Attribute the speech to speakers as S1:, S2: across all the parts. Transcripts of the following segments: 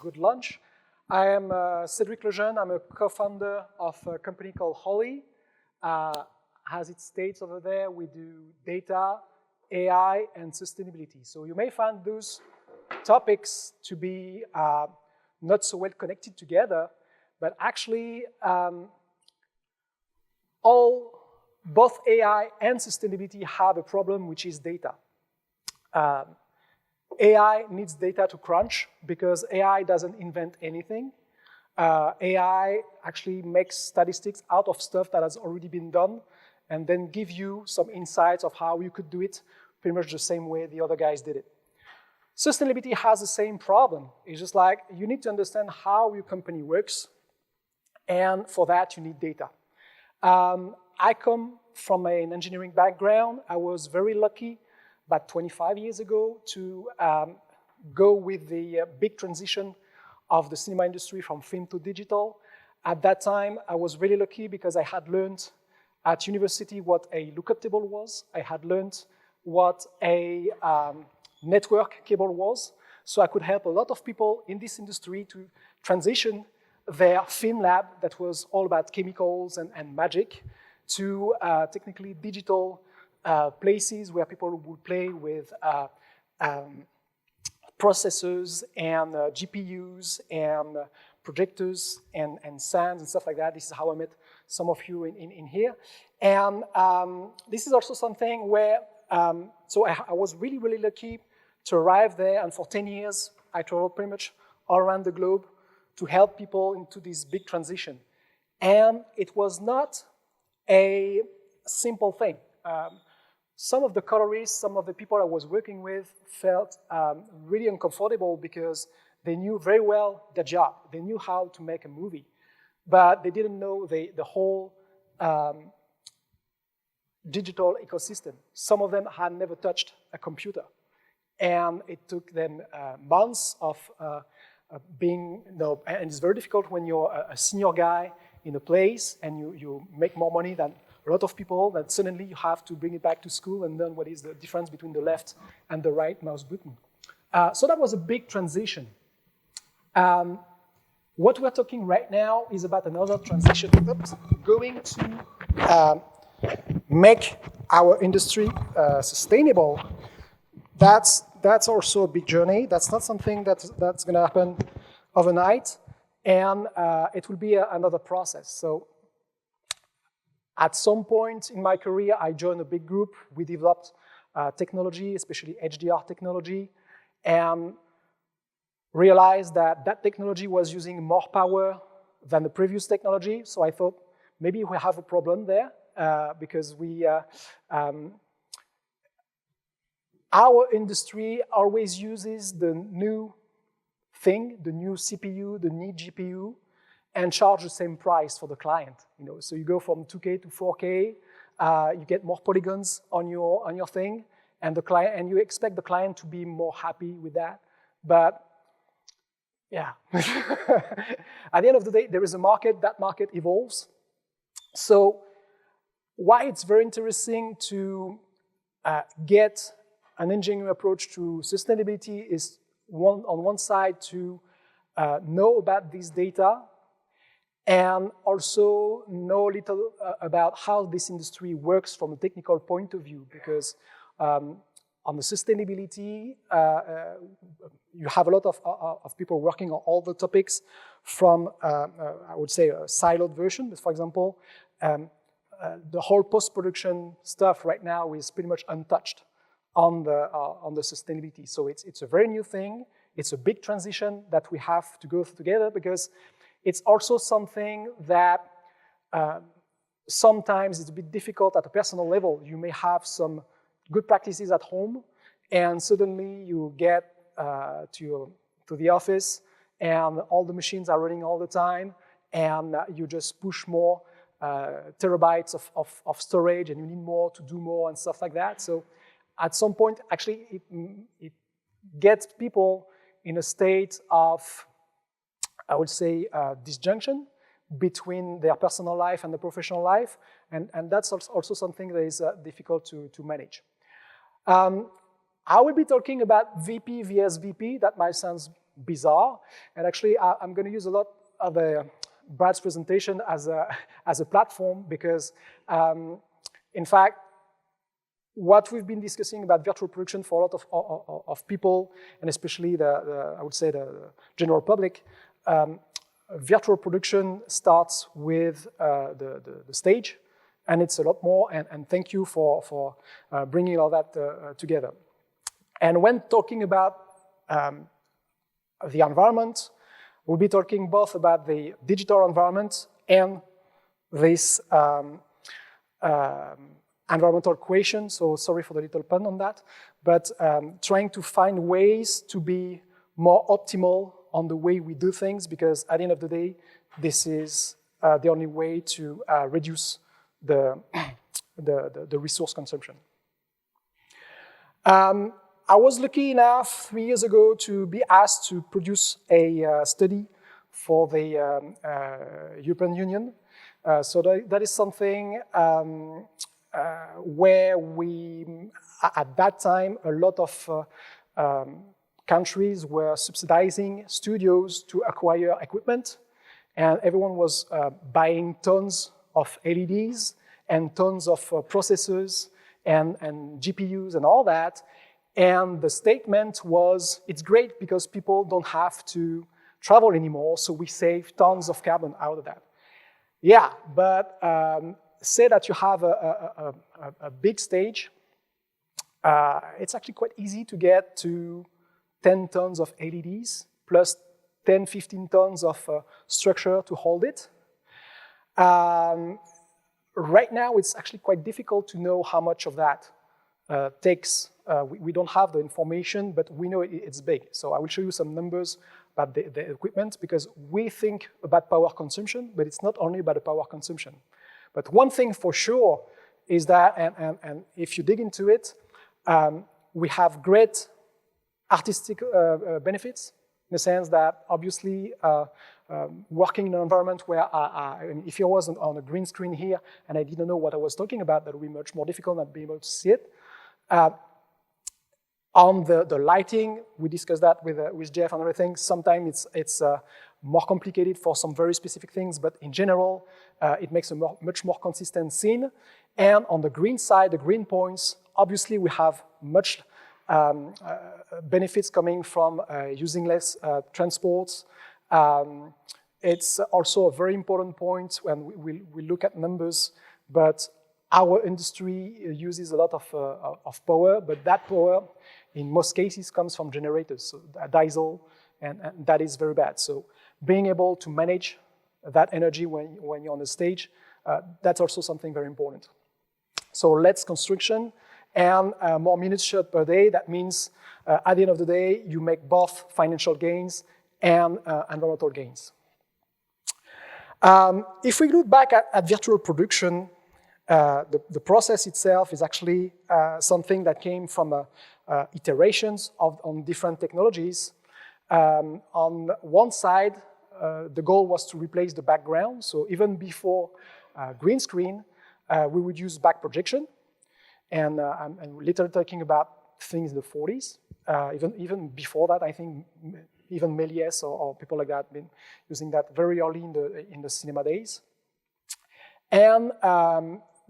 S1: good lunch. I am Cedric Lejeune. I'm a co-founder of a company called Holly. As it states over there, we do data, AI, and sustainability. So you may find those topics to be not so well connected together, but actually both AI and sustainability have a problem, which is data. AI needs data to crunch because AI doesn't invent anything. AI actually makes statistics out of stuff that has already been done and then give you some insights of how you could do it pretty much the same way the other guys did it. Sustainability has the same problem. It's just like you need to understand how your company works, and for that you need data. I come from an engineering background. I was very lucky about 25 years ago to go with the big transition of the cinema industry from film to digital. At that time, I was really lucky because I had learned at university what a lookup table was. I had learned what a network cable was. So I could help a lot of people in this industry to transition their film lab that was all about chemicals and magic to technically digital places where people would play with processors and GPUs and projectors and sounds and stuff like that. This is how I met some of you in here. And this is also something where, so I was really, really lucky to arrive there. And for 10 years, I traveled pretty much all around the globe to help people into this big transition. And it was not a simple thing. Some of the colorists, some of the people I was working with felt really uncomfortable because they knew very well their job. They knew how to make a movie, but they didn't know the whole digital ecosystem. Some of them had never touched a computer, and it took them months of being, and it's very difficult when you're a senior guy in a place and you make more money than a lot of people, that suddenly you have to bring it back to school and learn what is the difference between the left and the right mouse button. So that was a big transition. What we're talking right now is about another transition. Going to make our industry sustainable. That's also a big journey. That's not something that's going to happen overnight, and it will be another process. So at some point in my career, I joined a big group. We developed technology, especially HDR technology, and realized that that technology was using more power than the previous technology. So I thought maybe we have a problem there because our industry always uses the new thing, the new CPU, the new GPU, and charge the same price for the client. So you go from 2K to 4K, you get more polygons on your thing, and you expect the client to be more happy with that. But yeah, at the end of the day, there is a market. That market evolves. So why it's very interesting to get an engineering approach to sustainability is on one side to know about this data and also know a little about how this industry works from a technical point of view, because on the sustainability, you have a lot of people working on all the topics from, I would say, a siloed version. But for example, the whole post-production stuff right now is pretty much untouched on the sustainability. So it's a very new thing. It's a big transition that we have to go through together, because it's also something that sometimes it's a bit difficult at a personal level. You may have some good practices at home, and suddenly you get to the office, and all the machines are running all the time, and you just push more terabytes of storage, and you need more to do more and stuff like that. So at some point, actually, it gets people in a state of, I would say, disjunction between their personal life and the professional life, and that's also something that is difficult to manage. I will be talking about VP vs VP. That might sound bizarre. And actually, I'm going to use a lot of Brad's presentation as a platform because, in fact, what we've been discussing about virtual production for a lot of people, and especially I would say the general public, virtual production starts with the stage, and it's a lot more, and thank you for bringing all that together. And when talking about the environment, we'll be talking both about the digital environment and this environmental equation, so sorry for the little pun on that, but trying to find ways to be more optimal on the way we do things, because at the end of the day, this is the only way to reduce the resource consumption. I was lucky enough 3 years ago to be asked to produce a study for the European Union. So that is something where we, at that time, a lot of countries were subsidizing studios to acquire equipment, and everyone was buying tons of LEDs and tons of processors and GPUs and all that. And the statement was, it's great because people don't have to travel anymore, so we save tons of carbon out of that. Yeah, but say that you have a big stage, it's actually quite easy to get to 10 tons of LEDs plus 10, 15 tons of structure to hold it. Right now, it's actually quite difficult to know how much of that takes. We don't have the information, but we know it's big. So I will show you some numbers about the equipment, because we think about power consumption, but it's not only about the power consumption. But one thing for sure is that, and if you dig into it, we have great artistic benefits, in the sense that obviously working in an environment where if I was on a green screen here and I didn't know what I was talking about, that would be much more difficult than being able to see it. On the lighting, we discussed that with Jeff and everything. Sometimes it's more complicated for some very specific things, but in general, it makes a much more consistent scene. And on the green side, the green points, obviously we have much benefits coming from using less transports. It's also a very important point when we look at numbers, but our industry uses a lot of power, but that power, in most cases, comes from generators, so diesel, and that is very bad. So being able to manage that energy when you're on the stage, that's also something very important. So less construction and more minutes shot per day. That means at the end of the day, you make both financial gains and environmental gains. If we look back at virtual production, the process itself is actually something that came from iterations on different technologies. On one side, the goal was to replace the background. So even before green screen, we would use back projection. And I'm literally talking about things in the 40s. Even before that, I think even Méliès or people like that been using that very early in the cinema days. And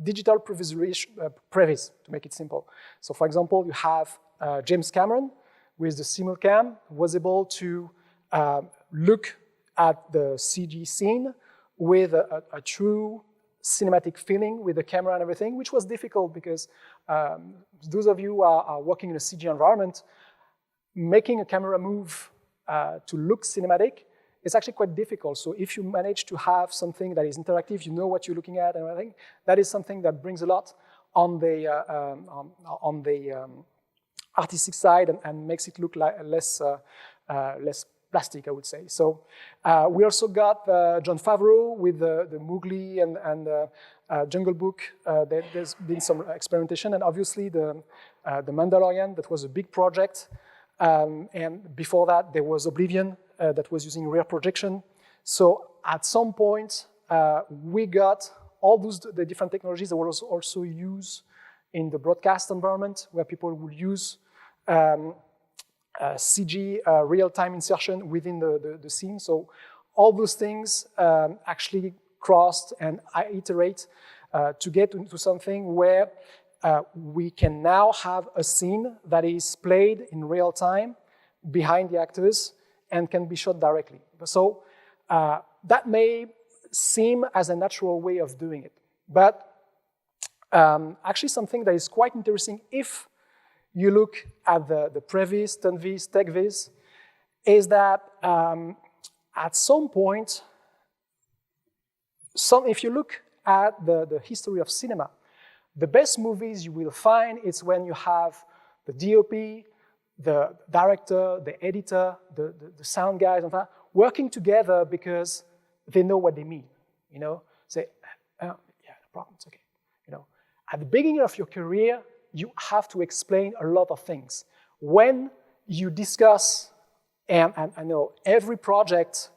S1: digital previs, to make it simple. So for example, you have James Cameron with the Simulcam, was able to look at the CG scene with a true cinematic feeling with the camera and everything, which was difficult because those of you who are working in a CG environment, making a camera move to look cinematic is actually quite difficult. So if you manage to have something that is interactive, you know what you're looking at and everything, that is something that brings a lot on the artistic side and makes it look like less plastic, I would say. So we also got Jon Favreau with the Mowgli and Jungle Book. There's been some experimentation, and obviously the Mandalorian, that was a big project. And before that, there was Oblivion that was using rear projection. So at some point, we got all the different technologies that were also used in the broadcast environment, where people would use CG real-time insertion within the scene. So all those things actually crossed and iterate to get into something where we can now have a scene that is played in real time behind the actors and can be shot directly. So that may seem as a natural way of doing it, but actually something that is quite interesting if you look at the previs, tunvis, techvis, is that at some point, if you look at the history of cinema, the best movies you will find is when you have the DOP, the director, the editor, the sound guys, and that, working together because they know what they mean. You know, say, yeah, no problem, it's okay. You know, at the beginning of your career, you have to explain a lot of things. When you discuss, and I know every project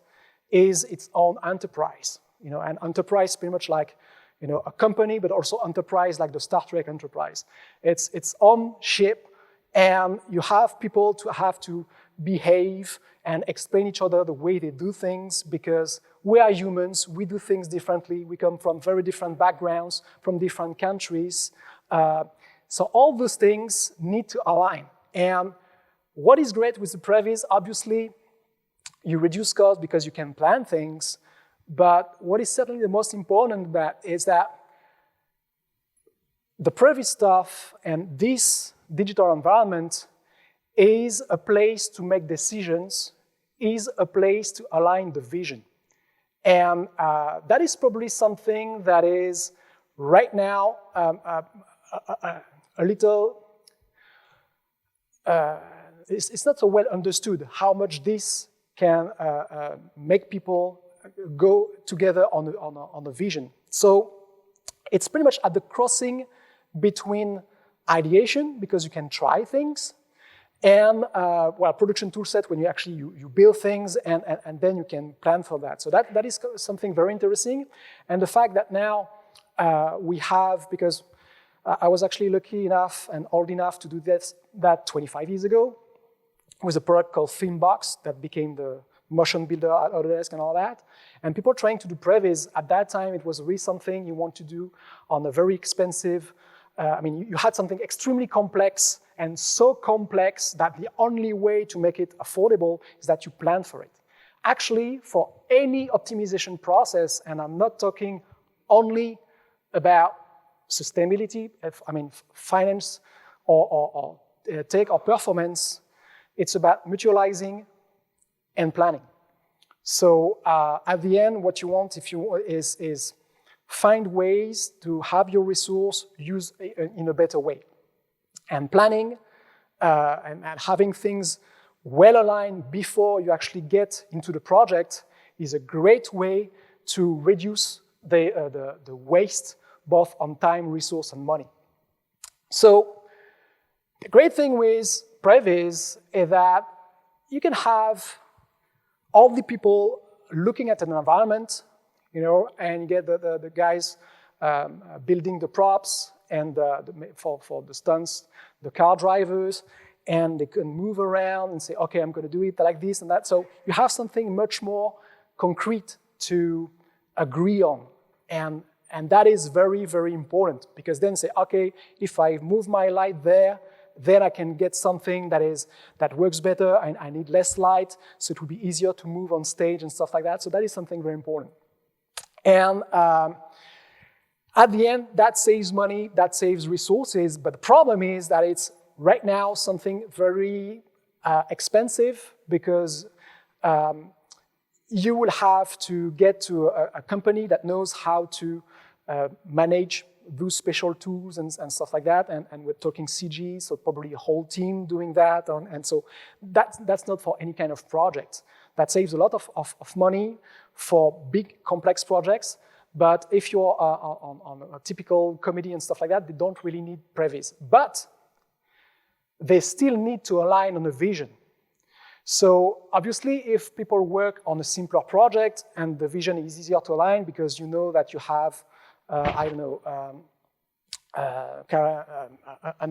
S1: is its own enterprise. You know, and enterprise pretty much like, you know, a company, but also enterprise like the Star Trek Enterprise. It's its own ship, and you have people to have to behave and explain each other the way they do things, because we are humans, we do things differently, we come from very different backgrounds, from different countries. So all those things need to align. And what is great with the previs, obviously, you reduce costs because you can plan things, but what is certainly the most important is that the previs stuff and this digital environment is a place to make decisions, is a place to align the vision. And that is probably something that is right now a little, it's not so well understood how much this can make people go together on a vision. So it's pretty much at the crossing between ideation, because you can try things, and production tool set when you actually you build things and then you can plan for that. So that is something very interesting. And the fact that now we have, because I was actually lucky enough and old enough to do that 25 years ago with a product called Filmbox that became the motion builder at Autodesk and all that. And people trying to do previs, at that time it was really something you want to do on a very expensive, you had something extremely complex, and so complex that the only way to make it affordable is that you plan for it. Actually, for any optimization process, and I'm not talking only about sustainability, finance or tech or performance, it's about mutualizing and planning. So at the end, what you want is find ways to have your resource used in a better way. And planning and having things well aligned before you actually get into the project is a great way to reduce the waste, both on time, resource, and money. So the great thing with previs is that you can have all the people looking at an environment, you know, and you get the guys building the props and for the stunts, the car drivers, and they can move around and say, okay, I'm going to do it like this and that. So you have something much more concrete to agree on. And that is very, very important, because then say, okay, if I move my light there, then I can get something that works better, and I need less light, so it will be easier to move on stage and stuff like that. So that is something very important. And at the end, that saves money, that saves resources, but the problem is that it's right now something very expensive, because you will have to get to a company that knows how to manage those special tools and stuff like that, and we're talking CG, so probably a whole team doing that, and so that's not for any kind of project. That saves a lot of money for big, complex projects, but if you're on a typical comedy and stuff like that, they don't really need previs. But they still need to align on a vision. So obviously, if people work on a simpler project and the vision is easier to align because you know that you have an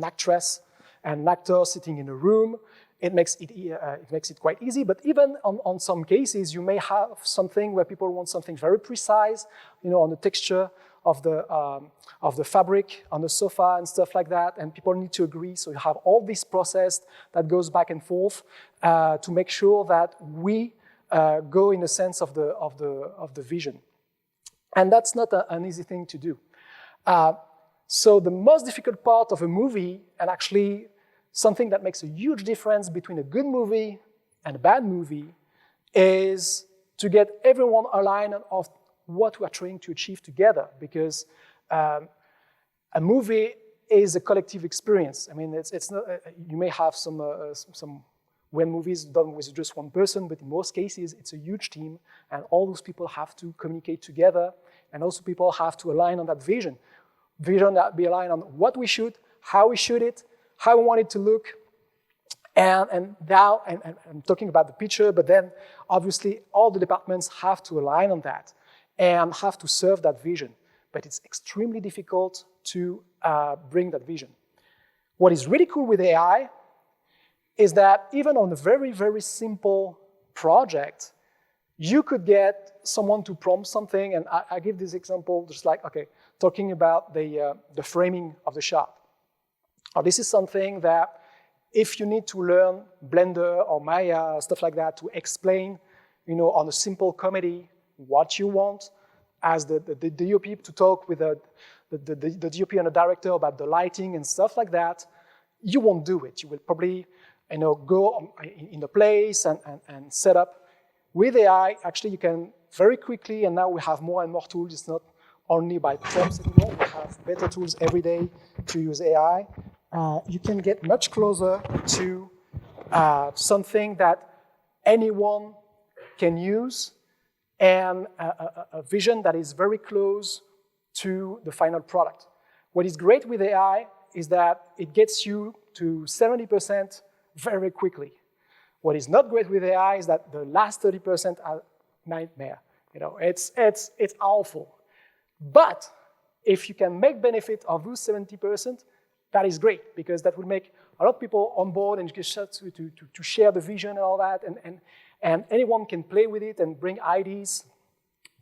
S1: actress and an actor sitting in a room, it makes it quite easy. But even on some cases, you may have something where people want something very precise, on the texture of the fabric on the sofa and stuff like that, and people need to agree. So you have all this process that goes back and forth to make sure that we go in the sense of the vision, and that's not an easy thing to do. So the most difficult part of a movie, and actually something that makes a huge difference between a good movie and a bad movie, is to get everyone aligned on what we are trying to achieve together, because a movie is a collective experience. I mean, it's not, you may have some when movies done with just one person, but in most cases, it's a huge team, and all those people have to communicate together, and also people have to align on that vision. Vision that be aligned on what we shoot, how we shoot it, how we want it to look, and now, and I'm talking about the picture, but then obviously all the departments have to align on that and have to serve that vision. But it's extremely difficult to bring that vision. What is really cool with AI is that even on a very, very simple project, you could get someone to prompt something, and I give this example just like, okay, talking about the framing of the shot. Now, this is something that if you need to learn Blender or Maya, stuff like that, to explain, on a simple comedy, what you want, as the DOP to talk with the DOP and the director about the lighting and stuff like that, you won't do it. You will probably, go in a place and set up. With AI, actually, you can very quickly, and now we have more and more tools. It's not only by prompts anymore. We have better tools every day to use AI. You can get much closer to something that anyone can use, and a vision that is very close to the final product. What is great with AI is that it gets you to 70% very quickly. What is not great with AI is that the last 30% are nightmare. It's awful. But if you can make benefit of those 70%, that is great, because that will make a lot of people on board and to share the vision and all that, and anyone can play with it and bring ideas.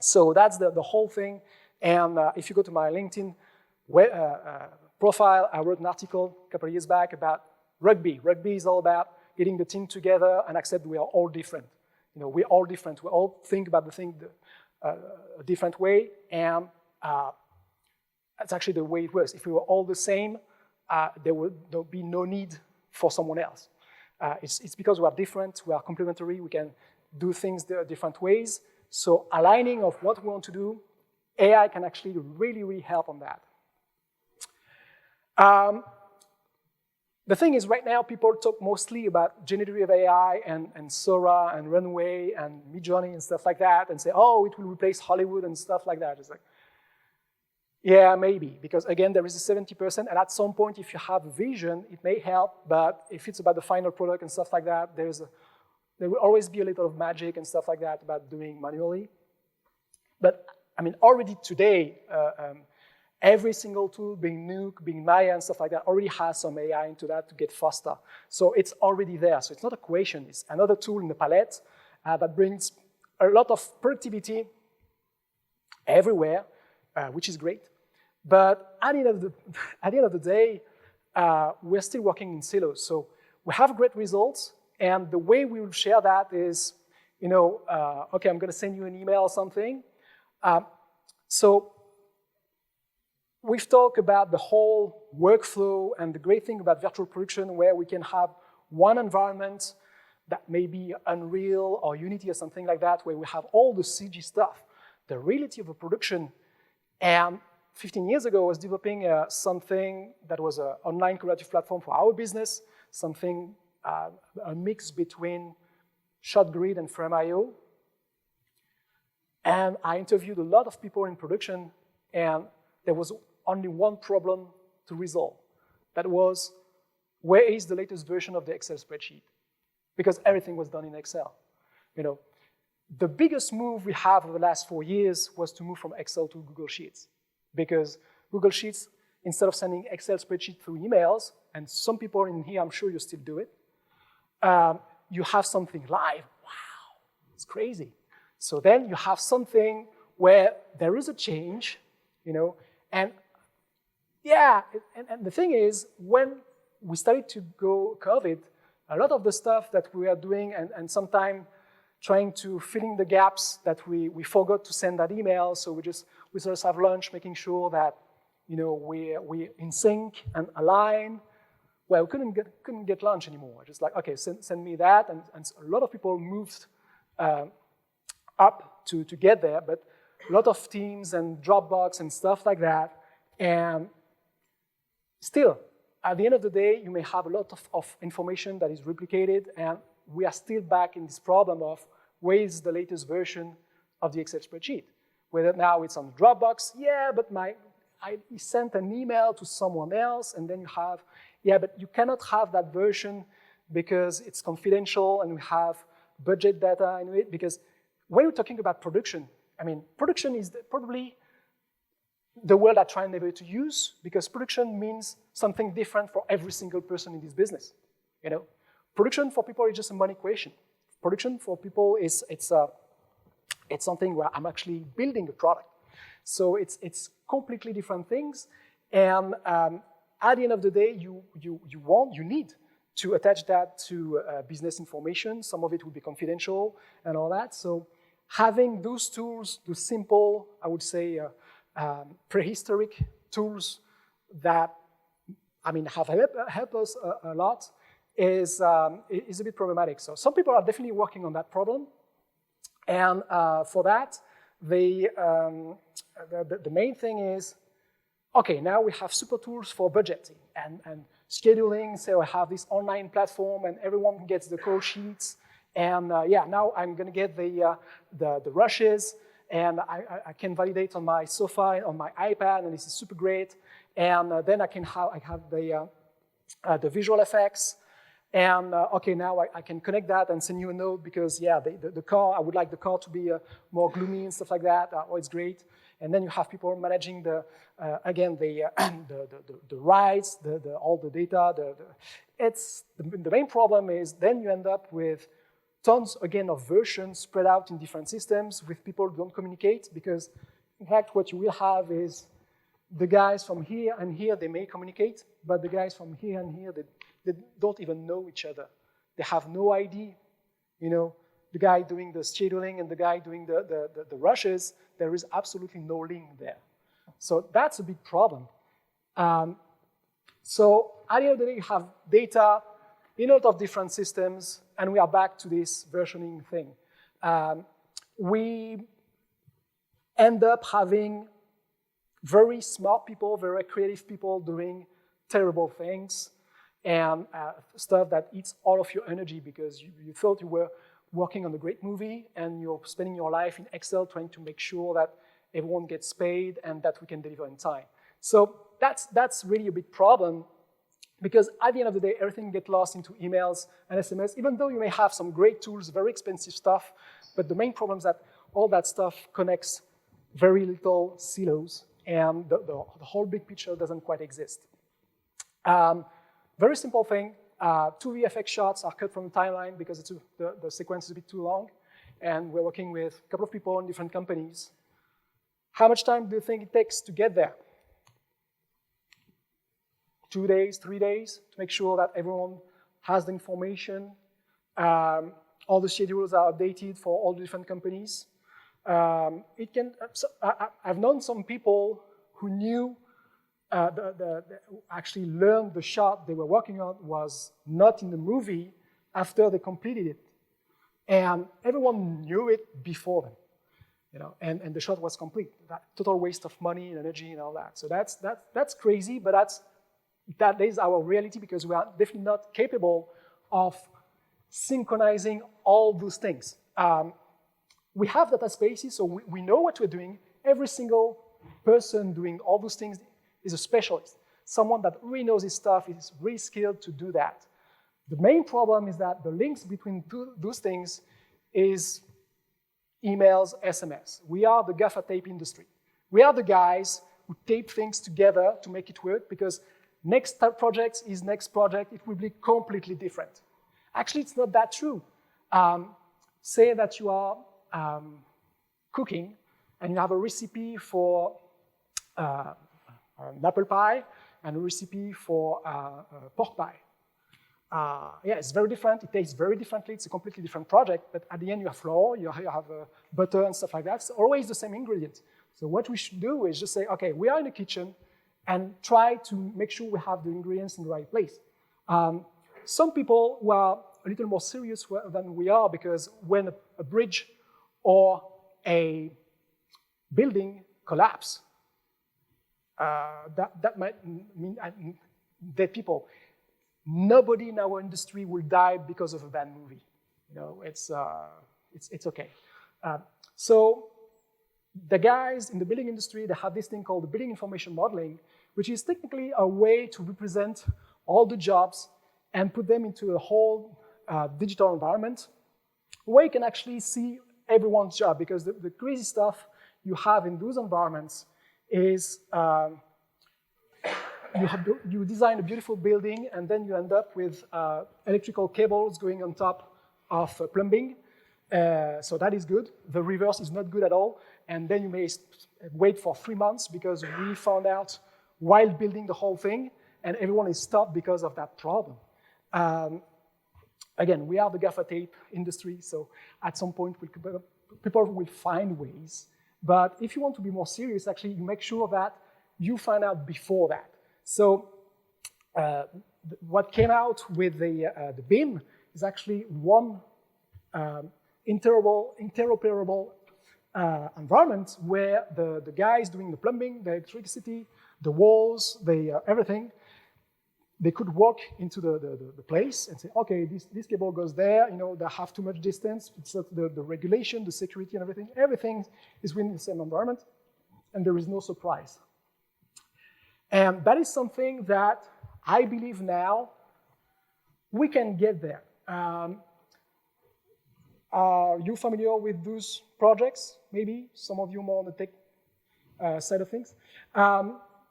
S1: So that's the whole thing. And if you go to my LinkedIn profile, I wrote an article a couple of years back about rugby. Rugby is all about getting the team together and accept we are all different. We're all different. We all think about the thing a different way, and that's actually the way it works. If we were all the same, there would be no need for someone else. It's because we are different, we are complementary, we can do things different ways. So aligning of what we want to do, AI can actually really, really help on that. The thing is, right now, people talk mostly about generative AI and Sora and Runway and Midjourney and stuff like that, and say, oh, it will replace Hollywood and stuff like that. It's like, yeah, maybe, because again, there is a 70%, and at some point, if you have a vision, it may help, but if it's about the final product and stuff like that, there will always be a little of magic and stuff like that about doing manually. But, I mean, already today, every single tool, being Nuke, being Maya and stuff like that, already has some AI into that to get faster. So it's already there. So it's not a question, it's another tool in the palette that brings a lot of productivity everywhere, which is great. But at the end of the day, we're still working in silos. So we have great results, and the way we will share that is, okay, I'm going to send you an email or something. So we've talked about the whole workflow and the great thing about virtual production, where we can have one environment that may be Unreal or Unity or something like that, where we have all the CG stuff. The reality of a production, and 15 years ago, I was developing something that was an online collaborative platform for our business, something, a mix between ShotGrid and Frame.io. And I interviewed a lot of people in production, and there was only one problem to resolve. That was, where is the latest version of the Excel spreadsheet? Because everything was done in Excel. The biggest move we have over the last 4 years was to move from Excel to Google Sheets. Because Google Sheets, instead of sending Excel spreadsheet through emails, and some people in here, I'm sure you still do it, you have something live. Wow, it's crazy. So then you have something where there is a change, and yeah, and the thing is, when we started to go COVID, a lot of the stuff that we are doing and sometimes trying to fill in the gaps that we forgot to send that email, so we just have lunch, making sure that we're in sync and align. Well, we couldn't get lunch anymore. Just like, okay, send me that, and a lot of people moved up to get there, but a lot of Teams and Dropbox and stuff like that, and still, at the end of the day, you may have a lot of information that is replicated, and we are still back in this problem of where is the latest version of the Excel spreadsheet. Whether now it's on Dropbox, yeah, but I sent an email to someone else, and then you have, yeah, but you cannot have that version because it's confidential and we have budget data in it, because when we're talking about production, I mean, production is probably the word I try never to use, because production means something different for every single person in this business. Production for people is just a money question. Production for people it's something where I'm actually building a product. So it's completely different things, and at the end of the day, you need to attach that to business information. Some of it will be confidential and all that. So having those tools, the simple, I would say, prehistoric tools that, have helped us a lot is a bit problematic. So some people are definitely working on that problem. And for that, the main thing is, okay, now we have super tools for budgeting and scheduling. So I have this online platform and everyone gets the call sheets. And now I'm going to get the rushes, and I can validate on my sofa, on my iPad, and this is super great. And then I have the visual effects. And okay, now I can connect that and send you a note because, yeah, the car, I would like the car to be more gloomy and stuff like that. Oh, it's great. And then you have people managing the rights, all the data. The main problem is then you end up with tons, again, of versions spread out in different systems with people who don't communicate, because, in fact, what you will have is the guys from here and here, they may communicate, but the guys from here and here, they don't even know each other. They have no idea. The guy doing the scheduling and the guy doing the rushes, there is absolutely no link there. So that's a big problem. So at the end of the day, you have data in a lot of different systems, and we are back to this versioning thing. We end up having very smart people, very creative people doing terrible things and stuff that eats all of your energy because you thought you were working on a great movie and you're spending your life in Excel trying to make sure that everyone gets paid and that we can deliver in time. So that's really a big problem, because at the end of the day, everything gets lost into emails and SMS, even though you may have some great tools, very expensive stuff, but the main problem is that all that stuff connects very little silos, and the whole big picture doesn't quite exist. Very simple thing, 2 VFX shots are cut from the timeline because the sequence is a bit too long, and we're working with a couple of people in different companies. How much time do you think it takes to get there? 2 days, 3 days, to make sure that everyone has the information. All the schedules are updated for all the different companies. I've known some people who knew, actually learned the shot they were working on was not in the movie after they completed it. And everyone knew it before them, and the shot was complete. That total waste of money and energy and all that. So that's crazy, but that is our reality, because we are definitely not capable of synchronizing all those things. We have data spaces, so we know what we're doing. Every single person doing all those things is a specialist. Someone that really knows his stuff, is really skilled to do that. The main problem is that the links between those things is emails, SMS. We are the gaffer tape industry. We are the guys who tape things together to make it work, because next project is next project, it will be completely different. Actually, it's not that true. Say that you are cooking and you have a recipe for an apple pie and a recipe for pork pie. Yeah, it's very different. It tastes very differently. It's a completely different project. But at the end, you have flour, you have butter and stuff like that. It's always the same ingredient. So what we should do is just say, okay, we are in the kitchen and try to make sure we have the ingredients in the right place. Some people who are a little more serious than we are, because when a bridge or a building collapse, that might mean dead people. Nobody in our industry will die because of a bad movie. You know, it's okay. So the guys in the building industry, they have this thing called the building information modeling, which is technically a way to represent all the jobs and put them into a whole digital environment where you can actually see everyone's job, because the crazy stuff you have in those environments is you design a beautiful building and then you end up with electrical cables going on top of plumbing. So that is good. The reverse is not good at all. And then you may wait for 3 months because we found out while building the whole thing, and everyone is stopped because of that problem. Again, we are the gaffer tape industry, so at some point people will find ways. But if you want to be more serious, actually, you make sure that you find out before that. So what came out with the BIM is actually one interoperable environment where the guys doing the plumbing, the electricity, the walls, everything, they could walk into the place and say, okay, this cable goes there, you know, they have too much distance, it's the regulation, the security and everything is within the same environment, and there is no surprise. And that is something that I believe now we can get there. Are you familiar with those projects? Maybe some of you more on the tech side of things.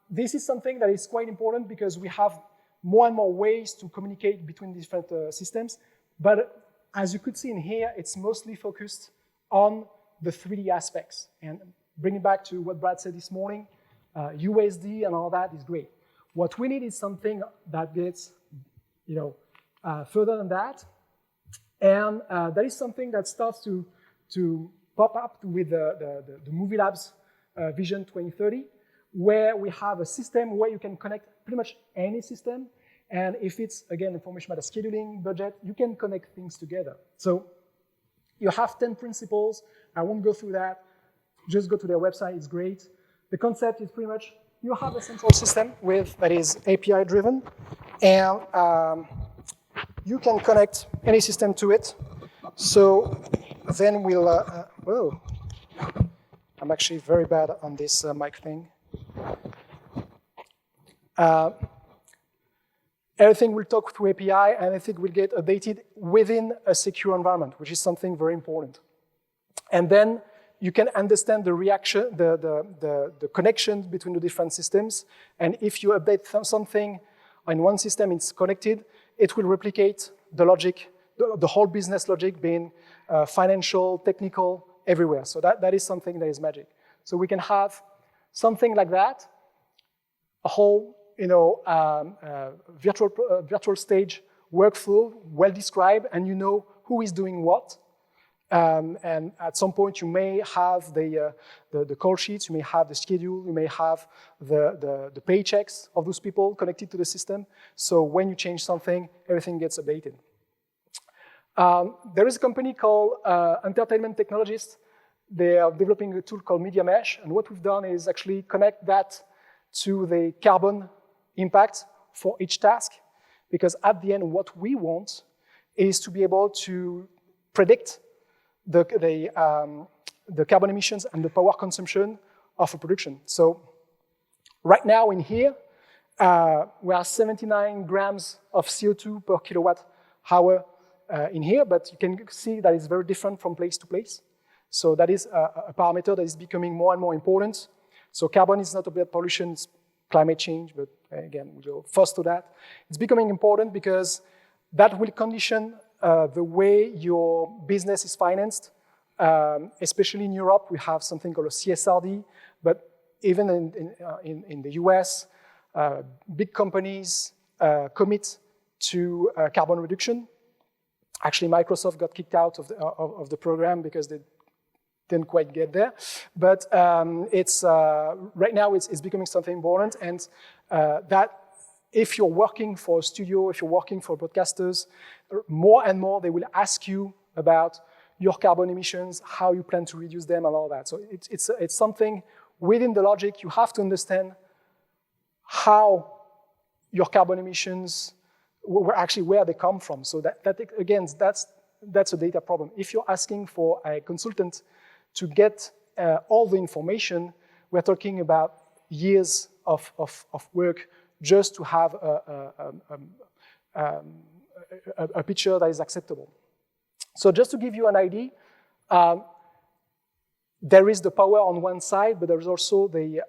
S1: This is something that is quite important because we have more and more ways to communicate between different systems. But as you could see in here, it's mostly focused on the 3D aspects. And bringing back to what Brad said this morning, USD and all that is great. What we need is something that gets, you know, further than that. And that is something that starts to pop up with the Movie Labs Vision 2030, where we have a system where you can connect pretty much any system. And if it's, again, information about a scheduling budget, you can connect things together. So you have 10 principles. I won't go through that. Just go to their website. It's great. The concept is pretty much you have a central system that is API driven, and you can connect any system to it. So then we'll, whoa, I'm actually very bad on this mic thing. Everything will talk through API, and everything will get updated within a secure environment, which is something very important. And then you can understand the reaction, the connections between the different systems. And if you update something in one system, it's connected, it will replicate the logic, the whole business logic being financial, technical, everywhere. So that is something that is magic. So we can have something like that, a whole, you know, virtual stage workflow, well described, and you know who is doing what. And at some point, you may have the call sheets, you may have the schedule, you may have the paychecks of those people connected to the system. So when you change something, everything gets updated. There is a company called Entertainment Technologists. They are developing a tool called Media Mesh, and what we've done is actually connect that to the carbon impact for each task, because at the end, what we want is to be able to predict the carbon emissions and the power consumption of a production. So right now in here, we are 79 grams of CO2 per kilowatt hour in here, but you can see that it's very different from place to place. So that is a parameter that is becoming more and more important. So carbon is not about pollution, it's climate change, but again, we'll go first to that. It's becoming important because that will condition the way your business is financed. Especially in Europe, we have something called a CSRD, but even in the US, big companies commit to carbon reduction. Actually, Microsoft got kicked out of the program because they didn't quite get there. But right now it's becoming something important, and that if you're working for a studio, if you're working for broadcasters, more and more they will ask you about your carbon emissions, how you plan to reduce them, and all that. So it's something within the logic. You have to understand how your carbon emissions, where they come from. So that again, that's a data problem. If you're asking for a consultant to get all the information, we're talking about years of work just to have a picture that is acceptable. So just to give you an idea, there is the power on one side, but there's also the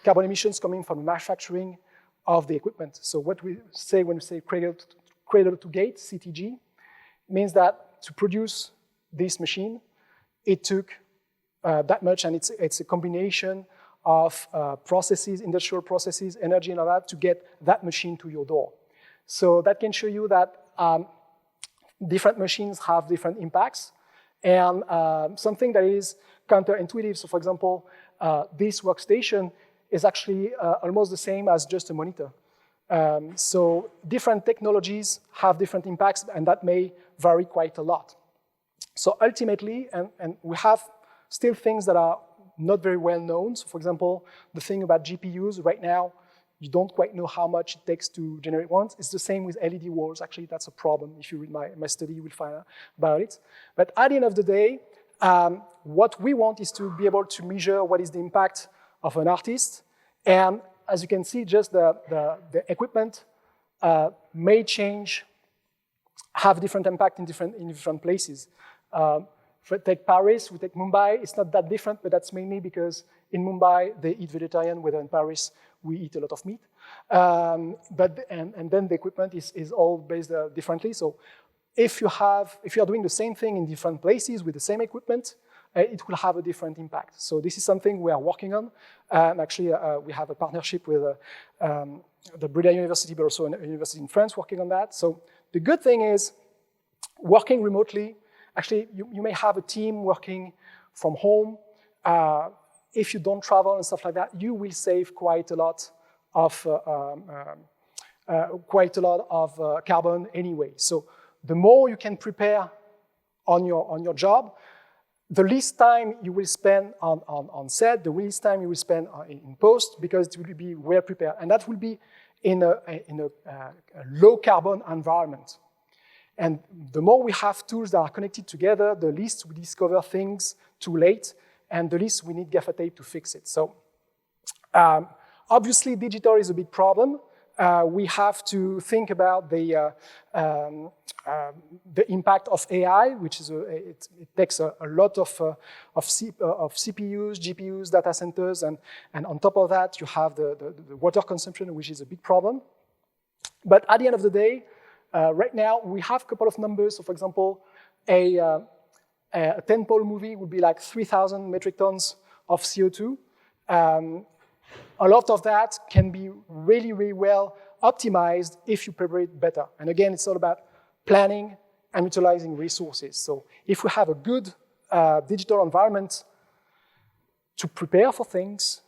S1: carbon emissions coming from manufacturing of the equipment. So what we say when we say cradle to gate, CTG, means that to produce this machine, it took that much, and it's a combination of processes, industrial processes, energy, and all that to get that machine to your door. So that can show you that different machines have different impacts, and something that is counterintuitive. So for example, this workstation is actually almost the same as just a monitor. So different technologies have different impacts, and that may vary quite a lot. So ultimately, and we have still things that are not very well known. So for example, the thing about GPUs right now, you don't quite know how much it takes to generate ones. It's the same with LED walls. Actually, that's a problem. If you read my study, you will find out about it. But at the end of the day, what we want is to be able to measure what is the impact of an artist. And as you can see, just the equipment may change, have different impact in different places. If we take Paris, we take Mumbai, it's not that different, but that's mainly because in Mumbai, they eat vegetarian, whether in Paris, we eat a lot of meat. And then the equipment is all based differently. So if you are doing the same thing in different places with the same equipment, it will have a different impact. So this is something we are working on. Actually, we have a partnership with the Breda University, but also a university in France working on that. So the good thing is, working remotely, actually, you may have a team working from home. If you don't travel and stuff like that, you will save quite a lot of carbon anyway. So the more you can prepare on your job, the least time you will spend on set, the least time you will spend in post, because it will be well prepared, and that will be in a low carbon environment. And the more we have tools that are connected together, the least we discover things too late, and the least we need gaffer tape to fix it. So obviously, digital is a big problem. We have to think about the impact of AI, which is it takes a lot of CPUs, GPUs, data centers, and on top of that, you have the water consumption, which is a big problem. But at the end of the day, right now, we have a couple of numbers. So for example, a tentpole movie would be like 3,000 metric tons of CO2. A lot of that can be really, really well optimized if you prepare it better. And again, it's all about planning and utilizing resources. So if we have a good digital environment to prepare for things,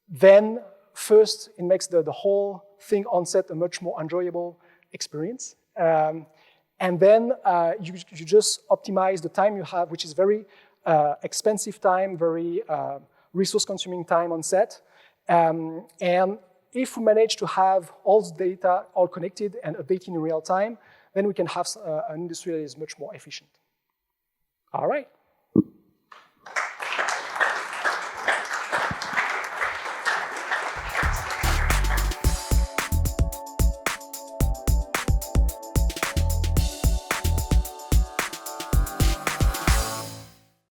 S1: then first, it makes the whole thing on set a much more enjoyable experience. And then you just optimize the time you have, which is very expensive time, very resource-consuming time on set. And if we manage to have all the data all connected and updated in real time, then we can have an industry that is much more efficient. All right.